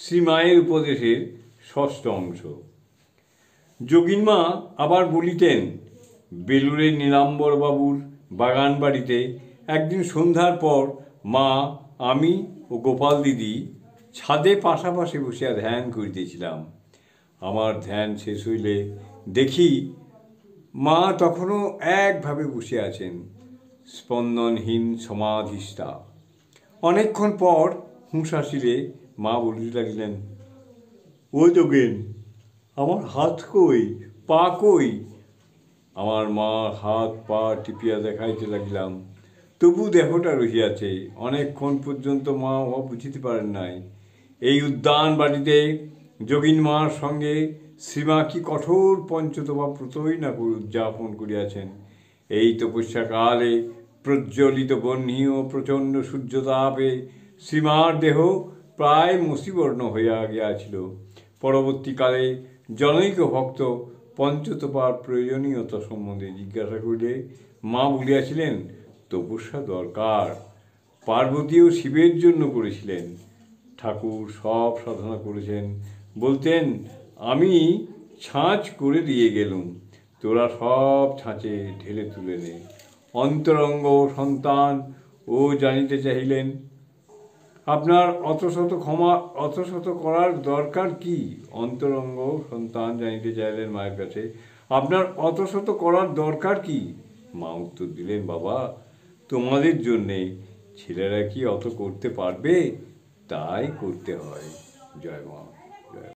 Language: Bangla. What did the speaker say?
শ্রীমায়ের উপদেশের ষষ্ঠ অংশ। যোগিনমা আবার বলিতেন, বেলুড়ের নীলাম্বরবাবুর বাগান বাড়িতে একদিন সন্ধ্যার পর মা, আমি ও গোপাল দিদি ছাদে পাশাপাশি বসিয়া ধ্যান করিতেছিলাম। আমার ধ্যান শেষ হইলে দেখি মা তখনও একভাবে বসে আছেন, স্পন্দনহীন সমাধিস্থা। অনেকক্ষণ পর হুঁশ আসিলে মা বলিতে লাগলেন, ও যোগেন, আমার হাত কই, পা কই? আমার মা হাত পা টিপিয়া দেখাইতে লাগিলাম, তবু দেহটা রহিয়াছে। অনেকক্ষণ পর্যন্ত মা উহা বুঝিতে পারেন নাই। এই উদ্যান বাড়িতে যোগিন মার সঙ্গে শ্রীমা কি কঠোর পঞ্চতপা প্রতই না উদযাপন করিয়াছেন। এই তপস্যাকালে প্রজ্বলিত বহ্নিও প্রচণ্ড সূর্যতাপে শ্রীমার দেহ প্রায় মসীবর্ণ হইয়া গিয়াছিল। পরবর্তীকালে জনৈক ভক্ত পঞ্চতপার প্রয়োজনীয়তা সম্বন্ধে জিজ্ঞাসা করিলে মা বলিয়াছিলেন, তপস্যা দরকার। পার্বতীও শিবের জন্য করেছিলেন। ঠাকুর সব সাধনা করেছেন, বলতেন, আমি ছাঁচ করে দিয়ে গেলুম, তোরা সব ছাঁচে ঢেলে তুলে নে। অন্তরঙ্গ সন্তান ও জানিতে চাহিলেন, আপনার অত শত করার দরকার কি? অন্তরঙ্গ সন্তান জানিতে চাইলেন মায়ের কাছে, আপনার অত শত করার দরকার কি? মা উত্তর দিলেন, বাবা, তোমাদের জন্যে। ছেলেরা কি অত করতে পারবে? তাই করতে হয়। জয় মা।